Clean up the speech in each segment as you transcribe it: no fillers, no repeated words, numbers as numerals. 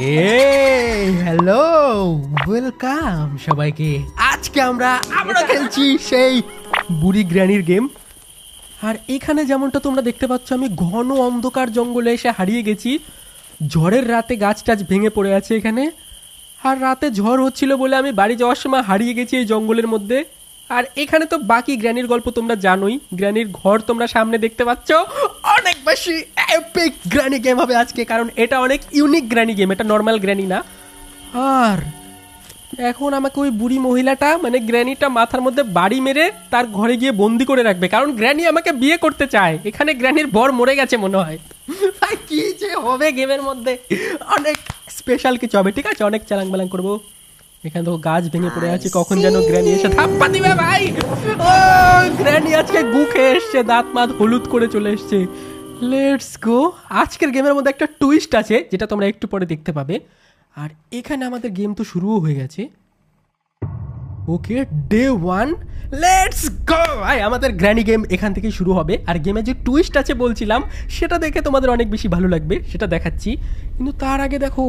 Hello, welcome সবাইকে। আজকে আমরা খেলছি সেই বুড়ি গ্র্যানির গেম। আর এখানে যেমনটা তোমরা দেখতে পাচ্ছ, আমি ঘন অন্ধকার জঙ্গলে এসে হারিয়ে গেছি। ঝড়ের রাতে গাছ টাছ ভেঙে পড়ে আছে এখানে। আর রাতে ঝড় হচ্ছিল বলে আমি বাড়ি যাওয়ার সময় হারিয়ে গেছি এই জঙ্গলের মধ্যে। আর এখানে তো বাকি গ্র্যানির গল্প তোমরা জানোই। গ্র্যানির ঘর তোমরা সামনে দেখতে পাচ্ছ। অনেক বেশি এপিক গ্র্যানি গেম হবে আজকে, কারণ এটা অনেক ইউনিক গ্র্যানি গেম, এটা নর্মাল গ্র্যানি না। আর এখন আমাকে ওই বুড়ি মহিলাটা মানে গ্র্যানিটা মাথার মধ্যে বাড়ি মেরে তার ঘরে গিয়ে বন্দি করে রাখবে, কারণ গ্র্যানি আমাকে বিয়ে করতে চায়। এখানে গ্র্যানির বর মরে গেছে মনে হয়। ভাই কি যে হবে গেমের মধ্যে, অনেক স্পেশাল কিছু হবে। ঠিক আছে, অনেক চালাং বালাং করবো। এখানে তো গাছ ভেঙে পড়ে আছে, কখন যেন গ্র্যানি এসে ধাপ্পা দিবে। ভাই ও গ্র্যানি আজকে গু খেয়ে এসছে, দাঁত মাত হলুদ করে চলে এসছে। Let's go. আজকের গেমের মধ্যে একটা টুইস্ট আছে যেটা তোমরা একটু পরে দেখতে পাবে। আর এখানে আমাদের গেম তো শুরুও হয়ে গেছে। ওকে, ডে 1, লেটস গো। ভাই আমাদের গ্র্যানি গেম এখান থেকেই শুরু হবে। আর গেমে যে টুইস্ট আছে বলছিলাম, সেটা দেখে তোমাদের অনেক বেশি ভালো লাগবে, সেটা দেখাচ্ছি। কিন্তু তার আগে দেখো,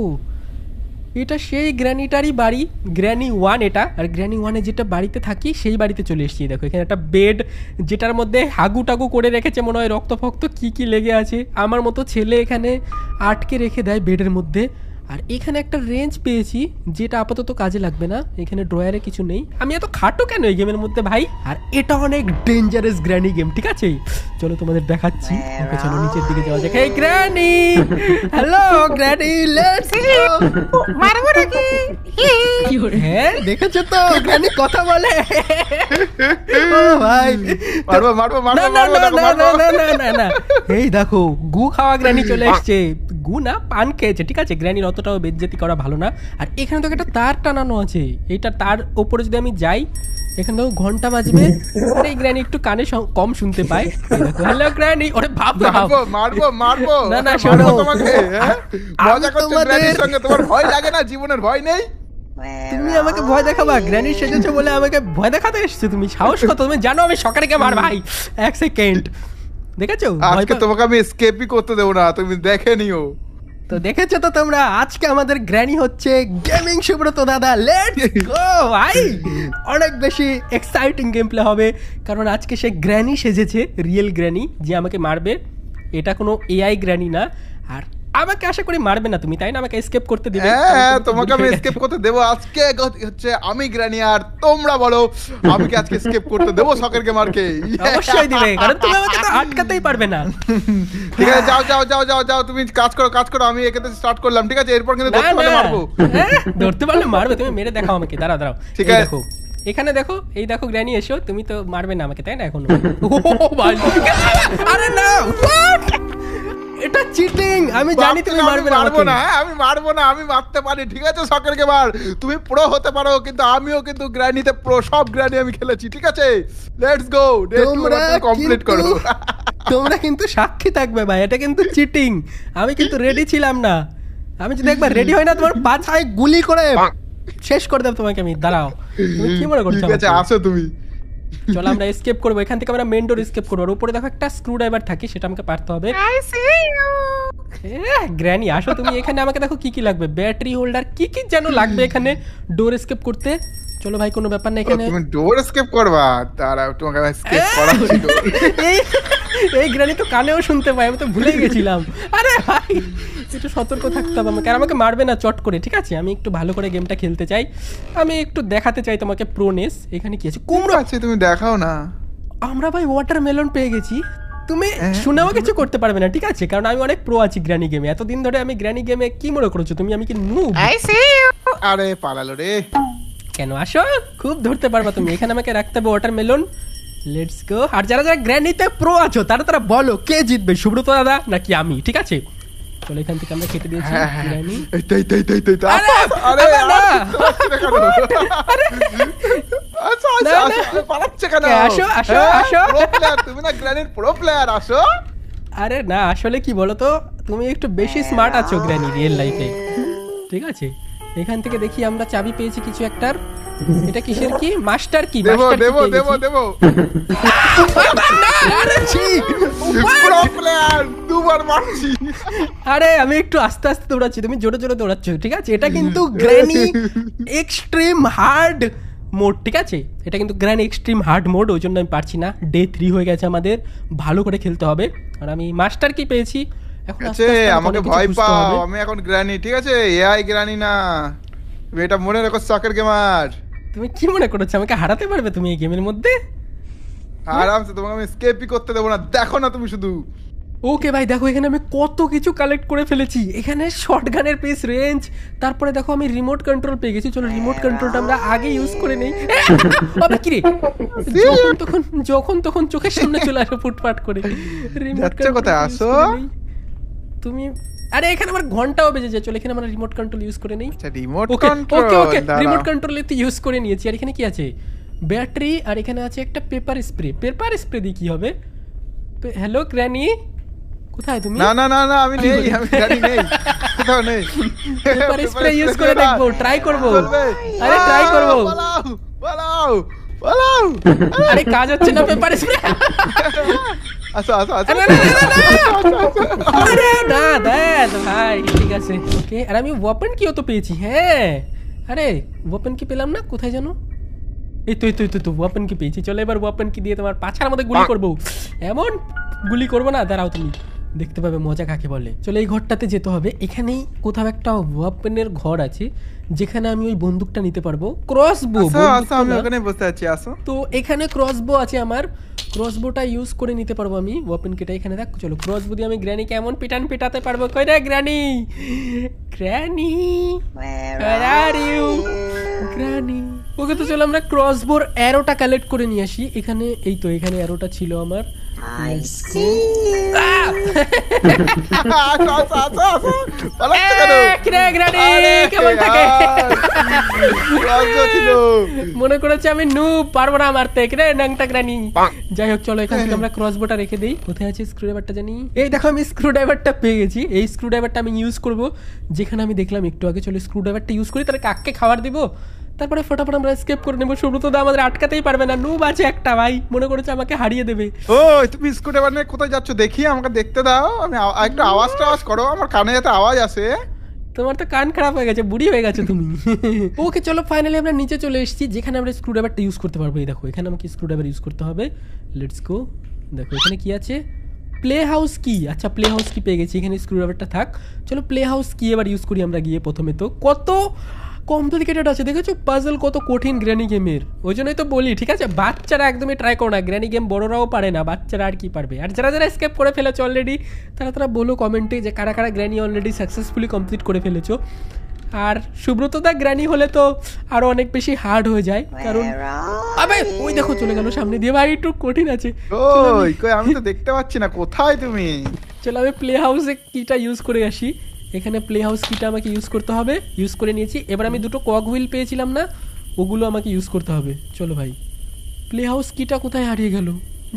এটা সেই গ্র্যানিটারই বাড়ি, গ্র্যানি 1 এটা। আর গ্র্যানি 1-এ যেটা বাড়িতে থাকি সেই বাড়িতে চলে এসেছি। দেখো এখানে একটা বেড, যেটার মধ্যে হাগু টাগু করে রেখেছে মনে হয়, রক্ত ফক্ত কী কী লেগে আছে। আমার মতো ছেলে এখানে আটকে রেখে দেয় বেডের মধ্যে। আর এখানে একটা রেঞ্জ পেয়েছি যেটা আপাতত কাজে লাগবে না। এখানে ড্রয়ারে কিছু নেই। আমি এত খাটো কেন এই গেমের মধ্যে ভাই? আর এটা অনেক ডেঞ্জারাস গ্র্যানি গেম, ঠিক আছে? চলো তোমাদের দেখাচ্ছি। ওকে চলো নিচের দিকে যাওয়া যাক। এই granny, hello granny, let's go. মারবো নাকি? হ্যাঁ দেখেছো তো, গ্র্যানি কথা বলে। ও ভাই মারবো মারবো না না না না না না না না না। এই দেখো গু খাওয়া গ্র্যানি চলে এসছে। গু না, পান খেয়েছে। ঠিক আছে, গ্র্যানির অতটাও বেজ্জতি করা ভালো না। আর এখানে তো একটা তার টানানো আছে, এইটা তার ওপরে যদি আমি যাই, এখানে দেখো ঘন্টা বাজবে। আর এই গ্র্যানি একটু কানে কম শুনতে পায়। Hello granny. ওরে ভাব মারবো মারবো মারবো না না শোনো, তোমাকে মজা করছো গ্র্যানির সঙ্গে, তোমার ভয় লাগে না? জীবনের ভয় নেই? তুমি আমাকে ভয় দেখাবা? গ্র্যানি সেজেছো বলে আমাকে ভয় দেখাতে এসছো তুমি? সাহস কত? তুমি জানো আমি সকালে মার ভাই। এক সেকেন্ড, দেখেছো? আজকে তোমাকে আমি এসকেপই করতে দেবো না, তুমি দেখে নিও। তো দেখেছো তো তোমরা, আজকে আমাদের গ্র্যানি হচ্ছে গেমিং সুব্রত দাদা। লেটস গো ভাই, অনেক বেশি এক্সাইটিং গেম প্লে হবে, কারণ আজকে সে গ্র্যানি সেজেছে, রিয়েল গ্র্যানি যে আমাকে মারবে। এটা কোনো এআই গ্র্যানি না। আর আমাকে আশা করি মারবে না তুমি, তাই না? আমাকে এসকেপ করতে দিবে? হ্যাঁ তোমাকে আমি এসকেপ করতে দেবো। আজকে হচ্ছে আমি গ্র্যানি, আর তোমরা বলো আমি কি আজকে এসকেপ করতে দেবো শখের গেমারকে? অবশ্যই দিবে, কারণ তুমি আমাকে তো আটকাতেই পারবে না। ঠিক আছে, যাও যাও যাও যাও যাও, তুমি কাজ করো কাজ করো। আমি এখানে স্টার্ট করলাম, ঠিক আছে? এরপর কিন্তু ধরতে পারলে মারবো। ধরতে পারলে মারবে? তুমি মেরে দেখাও আমাকে। দাঁড়াও দাঁড়াও, ঠিক এই আছে। দেখো এখানে দেখো, এই দেখো গ্র্যানি এসো। তুমি তো মারবে না আমাকে, তাই না? এখন আরে না, এটা চিটিং। আমি জানি তুমি মারবে না। মারবো না, আমি মারবো না, আমি মারতে পারি, ঠিক আছে? শখের গেমার তুমি প্রো হতে পারো, কিন্তু আমিও কিন্তু গ্র্যানিতে প্রো। সব গ্র্যানি আমি খেলেছি, ঠিক আছে? লেটস গো, ডে 2 কমপ্লিট করো। তোমরা কিন্তু সাক্ষী থাকবে ভাই, এটা কিন্তু চিটিং। আমি কিন্তু রেডি ছিলাম না। আমি যদি একবার রেডি হই না, তোমার পাছায় গুলি করে শেষ করে দেব তোমাকে আমি। দাঁড়াও, তুমি কি মনে করছো? ঠিক আছে, আসো তুমি। চলো আমরা এসকেপ করবো এখান থেকে। আমরা মেন ডোর এসকেপ করবো। আর উপরে দেখো একটা স্ক্রু ড্রাইভার থাকে, সেটা আমাকে পারতে হবে। গ্র্যানি আসো তুমি এখানে। আমাকে দেখো কি কি লাগবে, ব্যাটারি হোল্ডার কি কি যেন লাগবে এখানে ডোর এসকেপ করতে। চলো ভাই, কোনো ব্যাপার না। এখানে তুমি ডোর এসকেপ করবা? তারা তোমাকে আমি এসকেপ করাচ্ছি। এই গ্র্যানি তো কানেও শুনতে পাই, আমি তো ভুলেই গেছিলাম। আরে ভাই একটু সতর্ক থাকতে হবে আমাকে। আর আমাকে মারবে না চট করে, ঠিক আছে? আমি একটু ভালো করে গেমটা খেলতে চাই, আমি একটু দেখাতে চাই তোমাকে প্রোনেস। এখানে কি আছে? কুমড়ো আছে, তুমি দেখাও না। আমরা ভাই ওয়াটারমেলন পেয়ে গেছি। তুমি শুনেও কিছু করতে পারবে না, ঠিক আছে? কারণ আমি অনেক প্রো আছি গ্র্যানি গেমে। এতদিন ধরে আমি গ্র্যানি গেমে। কি মনে করছো তুমি আমি কি নুব? আরে পালালো রে। কেন? আসো, খুব ধরতে পারবা তুমি। এখানে আমাকে রাখতে হবে ওয়াটারমেলন। Let's go. আর যারা যারা গ্র্যানিতে প্রো আছো তারা তারা বলো কে জিতবে, সুব্রত দাদা নাকি আমি? ঠিক আছে, চলো এখান থেকে আমরা কেটে দিয়েছি গ্র্যানি। তাই তাই তাই তাই। আরে না, আচ্ছা আচ্ছা, পালাচ্ছে কেন? আসো আসো আসো। প্রো প্লেয়ার তুমি না, গ্র্যানির প্রো প্লেয়ার, আসো। আরে না, আসলে কি বলো তো, তুমি একটু বেশি স্মার্ট আছো গ্র্যানি রিয়েল লাইফে, ঠিক আছে? এখান থেকে দেখি আমরা চাবি পেয়েছি কিছু একটার। এটা কিসের কি? মাস্টার কি? দেবো মাস্টার কি দেবো পেয়ে দেবো গেছি? দেবো না, আরে ছি! প্রো প্লেয়ার দুবার মারছি। আরে আমি একটু আস্তে আস্তে দৌড়াচ্ছি, তুমি জোরে জোরে দৌড়াচ্ছ, ঠিক আছে? এটা কিন্তু গ্র্যানি এক্সট্রিম হার্ড মোড, ঠিক আছে? এটা কিন্তু গ্র্যানি এক্সট্রিম হার্ড মোড, ওই জন্য আমি পারছি না। ডে 3 হয়ে গেছে আমাদের, ভালো করে খেলতে হবে। আর আমি মাস্টার কি পেয়েছি, এখন আস্তে আছে আস্তে আমাকে অনেক কিছু ভয় বুঝতে পাও, হবে। আমি এখন গ্র্যানি, ঠিক আছে? এআই গ্র্যানি না, তুমি এটা মনে রাখো সকের গেমার। তুমি কি মনে করছো আমাকে হারাতে পারবে তুমি এই গেমের মধ্যে? আরামসে, তোমাকে আমি স্কেপই করতে দেবো না, দেখো না তুমি শুধু। ওকে ভাই, দেখো এখানে আমি কত কিছু কালেক্ট করে ফেলেছি। এখানে শর্টগানের পিস, রেঞ্জ, তারপরে দেখো আমি রিমোট কন্ট্রোল পেয়ে গেছি। চলো রিমোট কন্ট্রোলটা আমরা আগে ইউজ করে নেই। আবে কি রে, যখন তখন চোখের সামনে চলে আসে ফুটপাট করে। রিমোট যাচ্ছে কোথায়? আসো। তুমি। আরে এখানে আমার ঘন্টাও বেজে যায়। চলো এখানে আমরা রিমোট কন্ট্রোল ইউজ করে নেই। আচ্ছা রিমোট ওকে কন্ট্রোল, ওকে ওকে, রিমোট কন্ট্রোল তো ইউজ করে নিয়েছি। আর এখানে কি আছে? ব্যাটারি, আর এখানে আছে একটা পেপার স্প্রে। পেপার স্প্রে দিয়ে কি হবে? হ্যালো গ্র্যানি, কোথায় তুমি? না না না না, আমি নেই, আমি জানি নেই, কোথাও নেই। পেপার স্প্রে ইউজ করে দিয়ে না। দেখবো, ট্রাই করব। বলবে, আরে ট্রাই করব। পালাও পালাও পালাও। আরে কাজ হচ্ছে না পেপার স্প্রে। আসো আসো আসো। আরে না দেখ ভাই, ঠিক আছে ওকে। আর আমি ওয়েপন কিও তো পেয়েছি, হ্যাঁ। আরে ওয়েপন কি পেলাম না, কোথায় জানো? এই তো ওয়েপন কি পেয়েছি। চলো এবার ওয়েপন কি দিয়ে তোমার পাছার মধ্যে গুলি করব। এমন গুলি করবো না, দাঁড়াও, তুমি দেখতে পাবে মজা কাকে বলে। চলো এই ঘরটাতে যেতে হবে। এখানেই কোথাও একটা ওয়েপনের ঘর আছে, যেখানে আমি ওই বন্দুকটা নিতে পারবো। ক্রসবো, আসো আসো, আমি ওখানে বসে আছি, আসো। তো এখানে ক্রসবো আছে আমার। ক্রসবোটা ইউজ করে নিতে পারবো আমি। ওয়েপন কিটা এখানে দেখ। চলো ক্রসবো দিয়ে আমি গ্র্যানিকে এমন পেটাতে পারবো। কই রে granny, granny where are you granny? Okay, তো চলো আমরা ক্রসবোর অ্যারোটা কালেক্ট করে নিয়ে আসি। এখানে এই তো, এখানে অ্যারোটা ছিল আমার। আসো আসো আসো আসো, পালাচ্ছ কেন? কিরে গ্র্যানি, আরে কেমন থাকে? লজ্জা ছিল। মনে করেছে আমি পারবো না মারতে। কিরে ন্যাংটা গ্র্যানি। যাই হোক, চলো এখান থেকে আমরা ক্রসবোটা রেখে দেই। কোথায় আছে স্ক্রু ড্রাইভারটা জানি? এই দেখো আমি স্ক্রু ড্রাইভারটা পেয়ে গেছি। এই স্ক্রু ড্রাইভারটা আমি ইউজ করব, যেখানে আমি দেখলাম একটু আগে। চলো স্ক্রু ড্রাইভারটা ইউজ করি, তাহলে কাককে খাবার দিব, তারপরে ফটাফট আমরা স্কেপ করে নেবো। সুব্রত দা আমাদের আটকাতেই পারবে না, নুব আছে একটা ভাই, মনে করেছে আমাকে হারিয়ে দেবে। ও তুমি স্কুটি বানিয়ে কোথায় যাচ্ছ দেখি, আমাকে দেখতে দাও। আমি একটু আওয়াজ করো, আমার কানে যাতে আওয়াজ আসে। তোমার তো কান খারাপ হয়ে গেছে, বুড়ি হয়ে গেছে তুমি। ওকে চলো ফাইনালি আমরা নিচে চলে এসেছি, যেখানে আমরা স্ক্রু ড্রাইভারটা ইউজ করতে পারবো। এই দেখো এখানে আমাকে স্ক্রু ড্রাইভার ইউজ করতে হবে। Let's go. দেখো এখানে কি আছে? প্লে হাউস কি। আচ্ছা প্লে হাউস কি পেয়ে গেছি। এখানে স্ক্রু ড্রাইভারটা থাক। চলো প্লে হাউস কি এবার ইউজ করি আমরা গিয়ে। প্রথমে তো কত কমপ্লিকেটেড আছে, দেখেছো পাজল কত কঠিন গ্র্যানি গেমের। ওই জন্যই তো বলি, ঠিক আছে, বাচ্চারা একদমই ট্রাই করো না। গ্র্যানি গেম বড়রাও পারে না, বাচ্চারা আর কি পারবে। আর যারা যারা স্কেপ করে ফেলেছো অলরেডি, তারা বলো কমেন্টে যে কারা কারা গ্র্যানি অলরেডি সাকসেসফুলি কমপ্লিট করে ফেলেছো। আর সুব্রত দা গ্র্যানি হলে তো আরো অনেক বেশি হার্ড হয়ে যায়, কারণ আবে ওই দেখো চলে গেল সামনে দিয়ে। ভাই একটু কঠিন আছে। ওই কই, আমি তো দেখতে পাচ্ছি না, কোথায় তুমি? চলো আমি প্লে হাউসে কিটা ইউজ করে আসি। এখানে প্লে হাউস কিটা আমাকে ইউজ করতে হবে। ইউজ করে নিয়েছি। এবার আমি দুটো কক হুইল পেয়েছিলাম না, ওগুলো আমাকে ইউজ করতে হবে। চলো ভাই, প্লে হাউস কিটা কোথায় হারিয়ে গেল?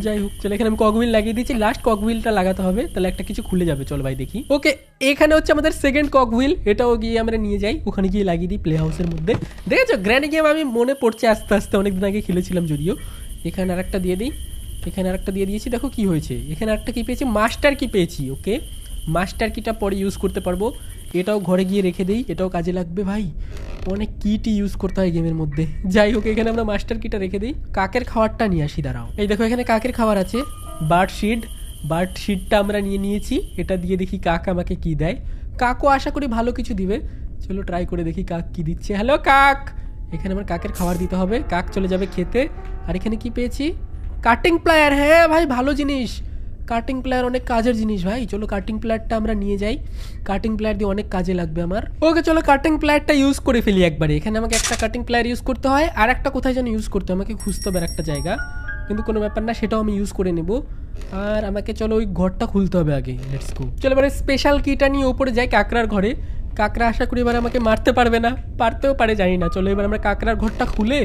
যাই হোক, চলো এখানে আমি কক হুইল লাগিয়ে দিয়েছি। লাস্ট কক হুইলটা লাগাতে হবে, তাহলে একটা কিছু খুলে যাবে। চলো ভাই দেখি। ওকে, এখানে হচ্ছে আমাদের সেকেন্ড কক হুইল। এটাও গিয়ে আমরা নিয়ে যাই, ওখানে গিয়ে লাগিয়ে দিই প্লে হাউসের মধ্যে। দেখেছো গ্র্যানি গেম আমি মনে পড়ছে আস্তে আস্তে, অনেকদিন আগে খেলেছিলাম যদিও। এখানে আরেকটা দিয়ে দিই, এখানে আরেকটা দিয়ে দিয়েছি। দেখো কি হয়েছে, এখানে আরেকটা কি পেয়েছি, মাস্টার কি পেয়েছি। ওকে, মাস্টার কিটা পরে ইউজ করতে পারবো। এটাও ঘরে গিয়ে রেখে দেই, এটাও কাজে লাগবে। ভাই অনেক কিটি ইউজ করতে হয় গেমের মধ্যে। যাই হোক, এখানে আমরা মাস্টার কিটা রেখে দিই। কাকের খাবারটা নিয়ে আসি, দাঁড়াও। এই দেখো এখানে কাকের খাবার আছে, বার্ড শিডটা আমরা নিয়ে নিয়েছি। এটা দিয়ে দেখি কাক আমাকে কি দেয়। কাকও আশা করি ভালো কিছু দিবে। চলো ট্রাই করে দেখি কাক কি দিচ্ছে। হ্যালো কাক, এখানে আমার কাকের খাবার দিতে হবে। কাক চলে যাবে খেতে। আর এখানে কি পেয়েছি, কাটিং প্লায়ার। হ্যাঁ ভাই ভালো জিনিস, কাটিং প্লেয়ার অনেক কাজের জিনিস ভাই। চলো কাটিং প্লেয়ারটা আমরা নিয়ে যাই, কাটিং প্লেয়ার দিয়ে অনেক কাজে লাগবে আমার। ওকে চলো কাটিং প্লেয়ারটা ইউজ করে ফেলি একবারে। এখানে আমাকে একটা কাটিং প্লেয়ার ইউজ করতে হয়, আর একটা কোথায় যেন ইউজ করতে হয়, আমাকে খুঁজতে হবে একটা জায়গা, কিন্তু কোনো ব্যাপার না, সেটাও আমি ইউজ করে নেব। আর আমাকে চলো ওই ঘরটা খুলতে হবে আগে। Let's go. চলো এবারে স্পেশাল কিটা নিয়ে ওপরে যাই কাকড়ার ঘরে। কাকড়া আশা করি এবার আমাকে মারতে পারবে না, পারতেও পারে জানি না। চলো এবার আমরা কাকড়ার ঘরটা খুলে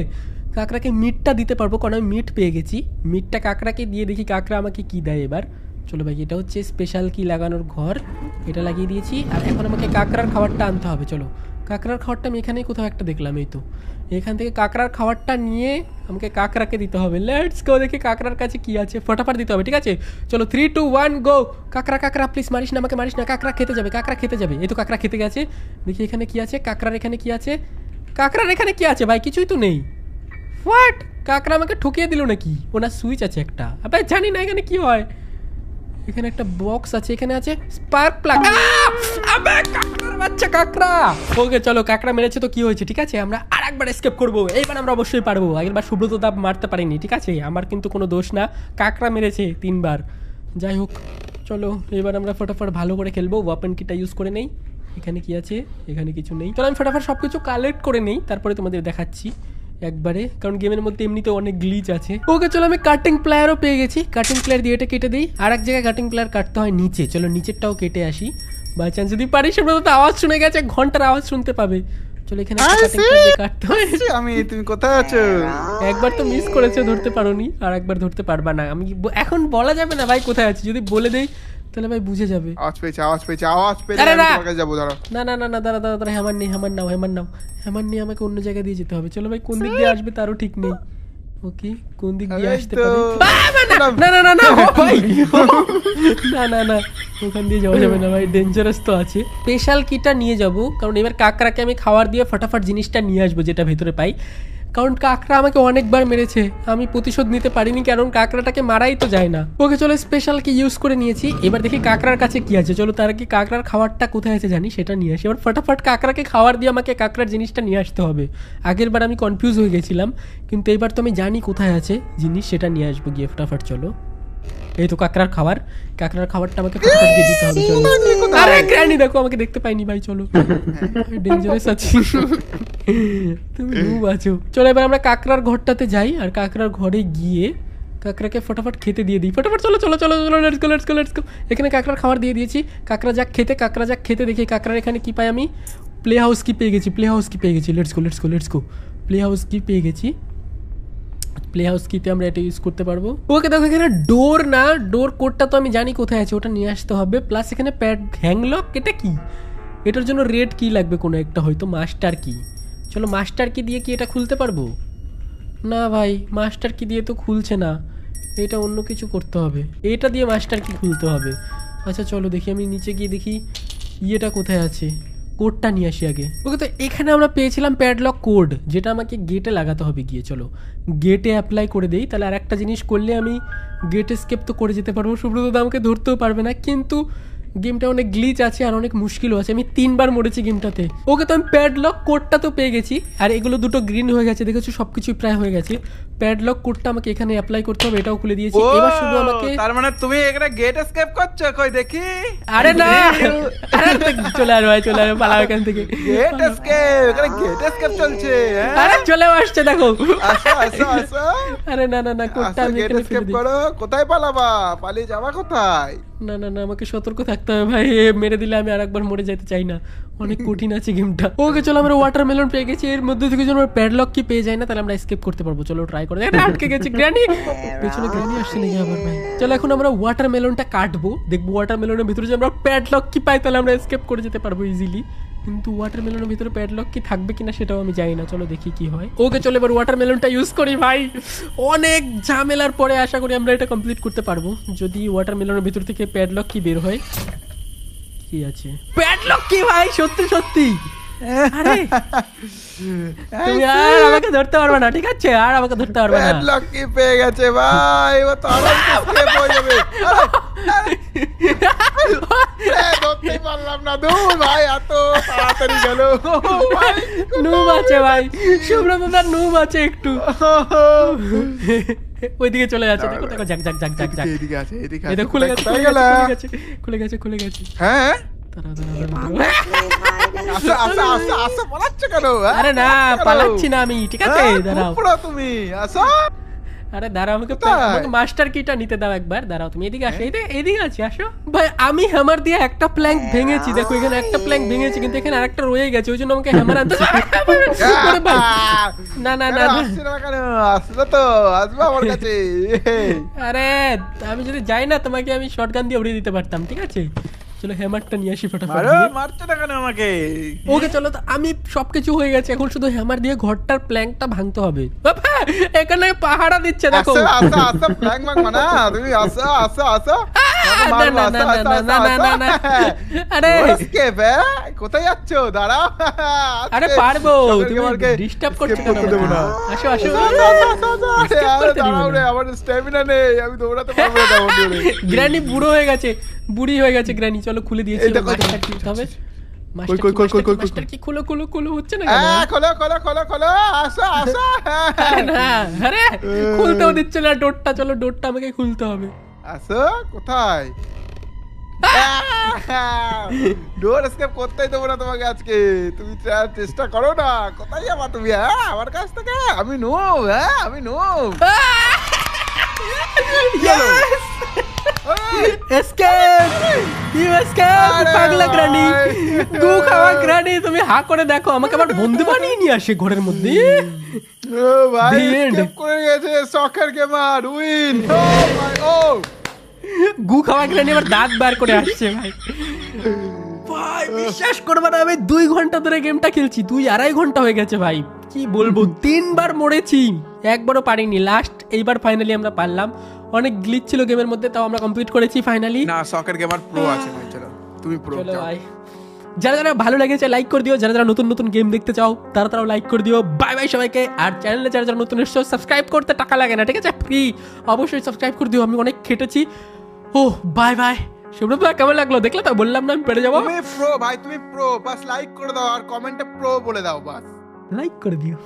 কাকড়াকে মিটটা দিতে পারবো, কারণ আমি মিট পেয়ে গেছি। মিটটা কাকড়াকে দিয়ে দেখি কাকড়া আমাকে কি দেয় এবার। চলো ভাই, এটা হচ্ছে স্পেশাল কি লাগানোর ঘর, এটা লাগিয়ে দিয়েছি। আর এখন আমাকে কাকড়ার খাবারটা আনতে হবে। চলো কাঁকড়ার খাবারটা আমি এখানেই কোথাও একটা দেখলাম, এই তো এখান থেকে কাঁকড়ার খাবারটা নিয়ে আমাকে কাঁকড়াকে দিতে হবে। লেটস গো, দেখি কাঁকড়ার কাছে কি আছে, ফটাফট দিতে হবে, ঠিক আছে? চলো 3 2 1 গো। কাঁকড়া কাঁকড়া প্লিজ মারিস না, আমাকে মারিস না, কাঁকড়া খেতে যাবে, কাঁকড়া খেতে যাবে। এই তো কাঁকড়া খেতে গেছে। দেখি এখানে কি আছে, কাঁকড়ার এখানে কি আছে, কাঁকড়ার এখানে কি আছে ভাই? কিছুই তো নেই। হোয়াট, কাঁকড়া আমাকে ঠকিয়ে দিল নাকি? ওনার সুইচ আছে একটা, আবে জানি না এখানে কি হয়। এখানে একটা বক্স আছে, এখানে আছে স্পার্ক প্লাগ। আবে কাঁকড়ার বাচ্চা কাঁকড়া। ওকে চলো, কাঁকড়া মেরেছে তো কি হয়েছে, ঠিক আছে? আমরা আরেকবার এসকেপ করব, এইবার আমরা অবশ্যই পারবো। আগেরবার সুব্রত দা মারতে পারিনি, ঠিক আছে? আমার কিন্তু কোনো দোষ না, কাঁকড়া মেরেছে 3 বার। যাই হোক চলো, এবার আমরা ফটাফট ভালো করে খেলবো। ওয়েপন কিটা ইউজ করে নেই। এখানে কি আছে? এখানে কিছু নেই। চলো আমি ফটাফট সব কিছু কালেক্ট করে নেই, তারপরে তোমাদের দেখাচ্ছি একবারে, কারণ গেমের মধ্যে এমনিতে অনেক গ্লিচ আছে। ওকে চলো, আমি কাটিং প্লেয়ারও পেয়ে গেছি। কাটিং প্লেয়ার দিয়ে এটা কেটে দিই। আর এক জায়গায় কাটিং প্লেয়ার কাটতে হয় নিচে। চলো নিচেরটাও কেটে আসি, বাই চান্স যদি পারি। সেটা তো আওয়াজ শুনে গেছে, ঘন্টার আওয়াজ শুনতে পাবে। চলো এখানে একটা কাটিং প্লেয়ার দিয়ে কাটতে হয়। আমি, তুমি কোথায় আছো? একবার তো মিস করেছে, ধরতে পারোনি, আর একবার ধরতে পারবা না। আমি এখন বলা যাবে না ভাই কোথায় আছি, যদি বলে দেই তাহলে ভাই বুঝে যাবে। আওয়াজ পেয়েছি, আওয়াজ পেয়েছি, আওয়াজ পেয়েছি। আরে আমি না। তোমার কাছে যাবো, দাঁড়াও। না না না না, দাঁড়া দাঁড়া দাঁড়া, হ্যামার নেই, হ্যামার নাও, হ্যামার নাও। হ্যামার নিয়ে আমাকে অন্য জায়গায় দিয়ে যেতে হবে। চলো ভাই, কোন দিক দিয়ে আসবে তারও ঠিক নেই। ওকে, কোন দিক দিয়ে এই আসতে তো। পারে? না না না না ভাই, না না না, ওখান দিয়ে যাওয়া যাবে না ভাই, ডেঞ্জারাস তো আছে। স্পেশাল কিটা নিয়ে যাব, কারণ এবার কাঁকড়াকে আমি খাবার দিয়ে ফটাফট জিনিসটা নিয়ে আসবো যেটা ভেতরে পাই। কারণ কাঁকড়া আমাকে অনেকবার মেরেছে, আমি প্রতিশোধ নিতে পারিনি, কারণ কাঁকড়াটাকে মারাই তো যায় না। ওকে চলো, স্পেশাল কি ইউজ করে নিয়েছি। এবার দেখি কাঁকড়ার কাছে কি আছে। চলো তার কি কাঁকড়ার খাবারটা কোথায় আছে জানি, সেটা নিয়ে আসি। এবার ফটাফট কাঁকড়াকে খাবার দিয়ে আমাকে কাঁকড়ার জিনিসটা নিয়ে আসতে হবে। আগের বার আমি কনফিউজ হয়ে গেছিলাম, কিন্তু এবার তো আমি জানি কোথায় আছে জিনিস, সেটা নিয়ে আসবো গিয়ে। ফটাফট চলো, এই তো কাঁকড়ার খাবার। কাঁকড়ার খাবারটা আমাকে ফটাফট দিয়ে দিতে হবে। চলো, আরে গ্র্যানি দেখো, আমাকে দেখতে পাইনি ভাই। চলো, ডেঞ্জারাস আছি, তুমি নুব আছো। চলো এবার আমরা কাঁকড়ার ঘরটাতে যাই, আর কাঁকড়ার ঘরে গিয়ে কাঁকড়াকে ফটাফট খেতে দিয়ে দিই। ফটাফট চলো চলো চলো চলো, let's go let's go let's go. এখানে কাঁকড়ার খাবার দিয়ে দিয়েছি। কাঁকড়া যাক খেতে, কাঁকড়া যাক খেতে। দেখি কাঁকড়ার এখানে কি পাই আমি। প্লে হাউস কি পেয়ে গেছি, প্লে হাউস কি পেয়ে গেছি। Let's go let's go let's go. Play house কি পেয়ে গেছি। প্লে হাউস কিতে আমরা এটা ইউজ করতে পারবো। ওকে দেখো, এখানে ডোর না, ডোর কোডটা তো আমি জানি কোথায় আছে, ওটা নিয়ে আসতে হবে। প্লাস এখানে প্যাড হ্যাংলক, এটা কি? এটার জন্য রেড কি লাগবে কোনো একটা, হয়তো মাস্টার কি। চলো মাস্টার কি দিয়ে কি এটা খুলতে পারবো? না ভাই, মাস্টার কি দিয়ে তো খুলছে না, এটা অন্য কিছু করতে হবে। এটা দিয়ে মাস্টার কি খুলতে হবে। আচ্ছা চলো দেখি, আমি নিচে গিয়ে দেখি ইয়েটা কোথায় আছে, কোডটা নিয়ে আসি আগে। ওকে তো এখানে আমরা পেয়েছিলাম প্যাডলক কোড, যেটা আমাকে গেটে লাগাতে হবে গিয়ে। চলো গেটে অ্যাপ্লাই করে দেই, তাহলে আর একটা জিনিস করলে আমি গেট এসকেপ তো করে যেতে পারবো। সুব্রত দা আমাকে ধরতেও পারবে না, কিন্তু গেমটা অনেক গ্লিচ আছে আর অনেক মুশকিলও আছে। আমি 3 বার মরেছি গেমটাতে। ওকে তো আমি প্যাডলক কোডটা তো পেয়ে গেছি, আর এগুলো দুটো গ্রিন হয়ে গেছে, দেখেছো সবকিছুই প্রায় হয়ে গেছে। প্যাডলক কোডটা আমাকে এখানে অ্যাপ্লাই করতে হবে, এটাও খুলে দিয়েছি। এবার শুধু আমাকে, তার মানে তুমি এখানে গেট এসকেপ করছো, কই দেখি। আরে না, আরে চলে আর ভাই, চলে আর, পালাও এখান থেকে। গেট এসকেপ, এখানে গেট এসকেপ চলছে। আরে চলে আসছে দেখো। আসো আসো আসো। আরে না না না, কোডটা আমি গেট এখানে এসকেপ ফেলে দিই। করো। কোথায় পালাবা? পালিয়ে যাবা কোথায়? না না না, আমাকে সতর্ক থাকতে হবে ভাই, এ মেরে দিলে আমি আরেকবার মরে যেতে চাই না, অনেক কঠিন আছে গেমটা। ওকে চলো, আমরা ওয়াটারমেলন পেয়ে গেছি। এর মধ্যে থেকে যদি আমরা প্যাডলক কি পেয়ে যাই না, তাহলে আমরা এসকেপ করতে পারবো। চলো ট্রাই করে দেখি। আটকে গেছি, গ্র্যানি পেছনে, গ্র্যানি আসছে নাকি আবার ভাই। চলো এখন আমরা ওয়াটারমেলনটা কাটবো, দেখবো ওয়াটারমেলনের ভিতরে যদি আমরা প্যাডলক কি পাই, তাহলে আমরা এসকেপ করে যেতে পারবো ইজিলি। কিন্তু ওয়াটারমেলনের ভিতরে প্যাডলক কি থাকবে কিনা সেটাও আমি জানি না। চলো দেখি কি হয়। ওকে চলো এবার ওয়াটারমেলনটা ইউজ করি ভাই। অনেক ঝামেলার পরে আশা করি আমরা এটা কমপ্লিট করতে পারবো, যদি ওয়াটারমেলনের ভিতর থেকে প্যাডলক কি বের হয়। কি আছে? প্যাডলক কি ভাই, সত্যি সত্যি। আরে তুমি আর আমাকে ধরতে পারবে না, ঠিক আছে? আর আমাকে ধরতে পারবে না। প্যাডলক কি পেয়ে গেছে ভাই, ও তো আবার এসকেপ হয়ে যাবে। ধরতেই পারলাম না, দূর ভাই, এত তাড়াতাড়ি গেল। নুব আছে ভাই, সুব্রত দার নুব আছে একটু। ওইদিকে চলে যাচ্ছে, দেখো দেখো, যাক যাক যাক যাক যাক। এদিকে আছে, এদিকে এই আছে। দেখো খুলে গেছে, কোথায় খুলে গেলা? গেছে, খুলে গেছে, খুলে গেছে। হ্যাঁ, দাঁড়াও, দাঁড়াও, দাঁড়াও। আসো আসো আসো আসো, পালাচ্ছ কেন? হ্যাঁ? আরে না, পালাচ্ছি না আমি, ঠিক আছে? হ্যাঁ, দাঁড়াও, পুরো তুমি আসো। আরে দাঁড়াও, আমাকে কোথায়? মাস্টার কিটা নিতে দাও একবার। দাঁড়াও, তুমি এদিকে আসো, এদিকে আছে, আসো ভাই। আমি হ্যামার দিয়ে একটা প্ল্যাঙ্ক ভেঙেছি, দেখো এখানে একটা প্ল্যাঙ্ক ভেঙেছি, কিন্তু এখানে আরেকটা রয়ে গেছে, ওই জন্য আমাকে হ্যামার আনতে। আরে ভাই, না না না না। আসছে না কেন? আসবে তো, আসবে আমার কাছে। আরে আমি যদি যাই না, তোমাকে আমি শটগান দিয়ে উড়িয়ে দিতে পারতাম, ঠিক আছে? চলো হ্যামারটা নিয়ে আসি ফটাফট আরে দিয়ে। মারছো না কেন আমাকে? ওকে চলো তো, আমি সবকিছু হয়ে গেছে, এখন শুধু হ্যামার দিয়ে ঘরটার প্ল্যাঙ্কটা ভাঙতে হবে। বাবা, এখানে পাহারা দিচ্ছে দেখো। আসো আসো আসো প্ল্যাঙ্ক ভাঙ না তুমি, আসো আসো আসো না, না, না, না, না, না, না, না, না। আরে কোথায় যাচ্ছ? দাঁড়াও। আরে পারবো, তুমি ডিস্টার্ব করছো কেন দেবো না। আসো আসো। আরে করতে দিবে দাঁড়াও না। রে, আমার স্ট্যামিনা নেই, আমি দৌড়াতে পারবো না তেমন জোরে। গ্র্যানি বুড়ো হয়ে গেছে, বুড়ি হয়ে গেছে গ্র্যানি। চলো খুলে দিয়েছি, এই দেখো, মাস্টার কি হবে? মাস্টার কই, কই, কই, কই, কই, মাস্টার কি? খুলো খুলো খুলো, হচ্ছে না কেন? খোলো খোলো খোলো খোলো, আসো আসো। আরে না, আরে খুলতেও দিচ্ছে না ডোরটা। চলো ডোরটা আমাকে খুলতে হবে। আসো, কোথায়? ডোর এসকেপ করতেই দেবো না তোমাকে আজকে, তুমি চেষ্টা করো না। কোথায় যাবা তুমি? হ্যাঁ, আমার কাছ থেকে? আমি নো, হ্যাঁ আমি নো। Escape, you escape. আরে পাগলা গ্রানি, ভাই। গু খাওয়া গ্রানি, তুমি হা করে দেখো, আমাকে আবার বন্ধু বানিয়ে নিয়ে আসে ঘরের মধ্যে। ও ভাই, The end. escape করে গেছে সকার গেমার, উইন। ও মাই, ও গু খাওয়া গ্রানি আবার দাঁত বার করে আসছে ভাই। ভাই বিশ্বাস করবে না, আমি 2 ঘন্টা ধরে গেমটা খেলছি, 2-2.5 ঘন্টা হয়ে গেছে ভাই। কি বলবো, 3বার মরেছি, একবারও পারিনি। লাস্ট এইবার ফাইনালি আমরা পারলাম। অনেক গ্লিচ ছিল গেমের মধ্যে, তাও আমরা কমপ্লিট করেছি ফাইনালি। না, সকার গেমার প্রো আছে ভাই, চলো তুমি প্রো। চলো ভাই, যারা যারা ভালো লেগেছে লাইক করে দিও, যারা যারা নতুন নতুন গেম দেখতে চাও তারা তারাও লাইক করে দিও। বাই বাই সবাইকে। আর চ্যানেলে যারা যারা নতুন এসছো, সাবস্ক্রাইব করতে টাকা লাগে না, ঠিক আছে, ফ্রি। অবশ্যই সাবস্ক্রাইব করে দিও, আমি অনেক খেটেছি। ও বাই বাই। সুব্রত ভাই কেমন লাগলো? দেখলে তো, বললাম না আমি পেরে যাবো। তুমি প্রো ভাই, তুমি প্রো, বাস লাইক করে দাও আর কমেন্টে প্রো বলে দাও, বাস লাইক করে দিও।